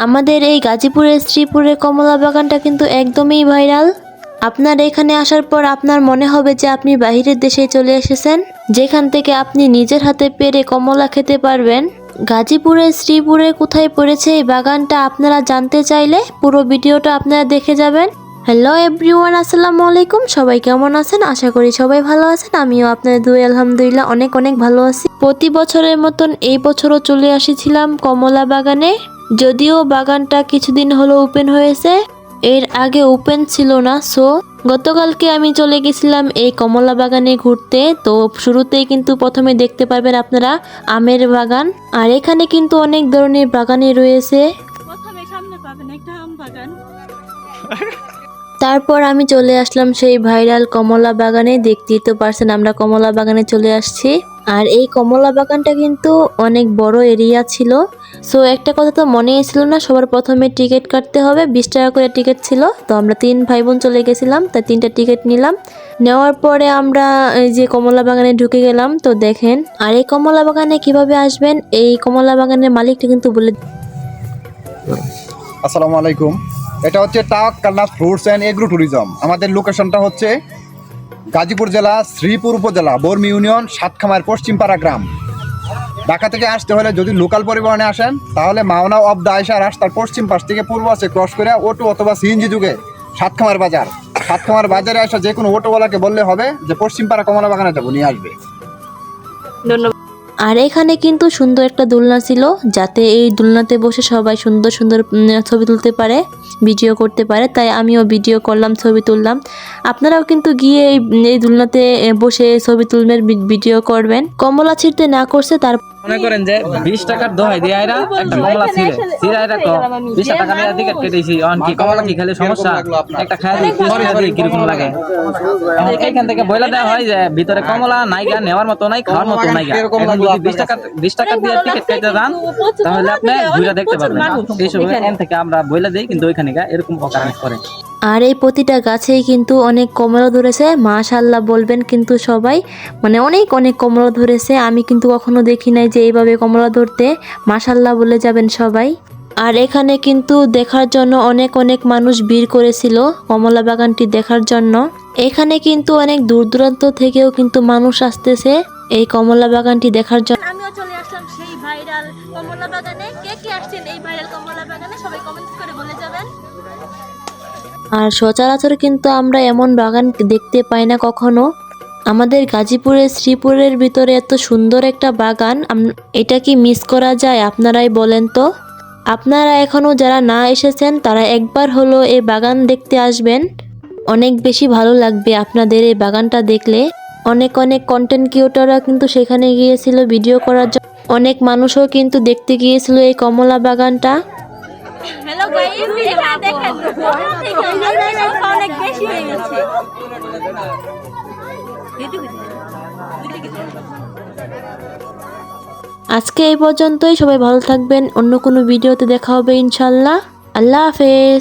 আমাদের এই গাজীপুরের শ্রীপুরের কমলা বাগানটা কিন্তু একদমই ভাইরাল। আপনার এখানে আসার পর আপনার মনে হবে যে আপনি বাহিরের দেশে চলে এসেছেন, যেখান থেকে আপনি নিজের হাতে পেরে কমলা খেতে পারবেন। গাজীপুরের শ্রীপুরে কোথায় পড়েছে এই বাগানটা আপনারা জানতে চাইলে পুরো ভিডিওটা আপনারা দেখে যাবেন। হ্যালো এভরিওয়ান, আসসালামু আলাইকুম। সবাই কেমন আছেন? আশা করি সবাই ভালো আছেন। আমিও আপনাদের দুই আলহামদুলিল্লাহ অনেক অনেক ভালো আছি। প্রতি বছরের মতন এই বছরও চলে আসিছিলাম কমলা বাগানে। যদিও বাগানটা কিছুদিন হলো ওপেন হয়েছে, এর আগে ওপেন ছিল না। সো গতকালকে আমি চলে গেছিলাম এই কমলা বাগানে ঘুরতে। তো শুরুতেই কিন্তু প্রথমে দেখতে পাবেন আপনারা আমের বাগান, আর এখানে কিন্তু অনেক ধরনের বাগানই রয়েছে। প্রথমে সামনে পাবেন একটা আম বাগান। তারপর আমি চলে আসলাম সেই ভাইরাল কমলা বাগানে। দেখতেই তো পারছেন আমরা কমলা বাগানে চলে আসছি। আর এই কমলা বাগানটা কিন্তু অনেক বড় এরিয়া ছিল। সো একটা কথা তো মনেই ছিল না, সবার প্রথমে টিকিট কাটতে হবে। 20 টাকা করে টিকিট ছিল। তো আমরা 3 ভাই বোন চলে গেছিলাম, তাই 3টা টিকিট নিলাম। নেওয়ার পরে আমরা এই যে কমলা বাগানে ঢুকে গেলাম। তো দেখেন, আর এই কমলা বাগানে কিভাবে আসবেন এই কমলা বাগানের মালিকটা কিন্তু বলে। আসসালামু আলাইকুম। এটা হচ্ছে তাওয়াক্কালনাথ ফ্রুটস অ্যান্ড এগ্রো ট্যুরিজম। আমাদের লোকেশনটা হচ্ছে গাজীপুর জেলা শ্রীপুর উপজেলা বর্মি ইউনিয়ন সাতখামার পশ্চিমপাড়া গ্রাম। ঢাকা থেকে আসতে হলে যদি লোকাল পরিবহনে আসেন তাহলে মাওনা অফ দ্য আয়সা রাস্তার পশ্চিম পাশ থেকে পূর্ব পাশে ক্রস করে অটো অথবা সিএনজি যুগে সাতখামার বাজার। সাতখামার বাজারে আসা যে কোনো অটোওয়ালাকে বললে হবে যে পশ্চিমপাড়া কমলা বাগানে যাবো, নিয়ে আসবে। ধন্যবাদ। আর এখানে কিন্তু সুন্দর একটা দোলনা ছিল, যাতে এই দোলনাতে বসে সবাই সুন্দর সুন্দর ছবি তুলতে পারে, ভিডিও করতে পারে। তাই আমিও ভিডিও করলাম, ছবি তুললাম। আপনারাও কিন্তু গিয়ে এই দোলনাতে বসে ছবি তুলবেন, ভিডিও করবেন। কমলা ছিঁড়তে না করছে তার মনে করেন যে 20 টাকার দোহাই দিয়ে আইরা একটা কমলা ছিঁড়ে আইরা 20 টাকা দিয়ে টিকিট কেটেছি। অন কি কমলা কি খেলে সমস্যা? একটা খায় দিই, কিরকম লাগে? এইখান থেকে বইলা দেওয়া হয় যে ভিতরে কমলা নাইগা, নেওয়ার মতো নাই, খাওয়ার মতো নাইগা। এখন যদি 20 টাকা দিয়ে টিকিট কেটে যান তাহলে আপনি ঘুরে দেখতে পারবেন। সেই সময় এখান থেকে আমরা বইলা দেই, কিন্তু ওইখানে এরকম অকারেন্স করে। আর এই প্রতিটা গাছেই কিন্তু অনেক কমলা ধরেছে, মাশাআল্লাহ বলবেন কিন্তু সবাই, মানে অনেক অনেক কমলা ধরেছে। আমি কিন্তু কখনো দেখি নাই যে এইভাবে কমলা ধরতে, মাশাআল্লাহ বলে যাবেন সবাই। আর এখানে কিন্তু দেখার জন্য অনেক অনেক মানুষ ভিড় করেছিল কমলা বাগানটি দেখার জন্য। এখানে কিন্তু অনেক দূর দূরান্ত থেকেও কিন্তু মানুষ আসতেছে এই কমলা বাগানটি দেখার জন্য। আমিও চলে আসলাম সেই ভাইরাল কমলা বাগানে। কে কে আসছেন এই ভাইরাল কমলা বাগানে সবাই কমেন্টস করে বলে যাবেন। আর সচরাচর কিন্তু আমরা এমন বাগান দেখতে পাই না কখনো। আমাদের গাজীপুরের শ্রীপুরের ভিতরে এত সুন্দর একটা বাগান, এটা কি মিস করা যায়? আপনারাই বলেন তো। আপনারা এখনো যারা না এসেছেন তারা একবার হলো এই বাগান দেখতে আসবেন। অনেক বেশি ভালো লাগবে আপনাদের এই বাগানটা দেখলে। অনেক অনেক কন্টেন্ট ক্রিয়েটররা কিন্তু সেখানে গিয়েছিল ভিডিও করার জন্য। অনেক মানুষও কিন্তু দেখতে গিয়েছিল এই কমলা বাগানটা। হ্যালো গাইস, এখানে দেখেন অনেক বেশি হয়ে গেছে। আজকে এই পর্যন্তই। সবাই ভালো থাকবেন। অন্য কোনো ভিডিওতে দেখা হবে ইনশাল্লাহ। আল্লাহ হাফেজ।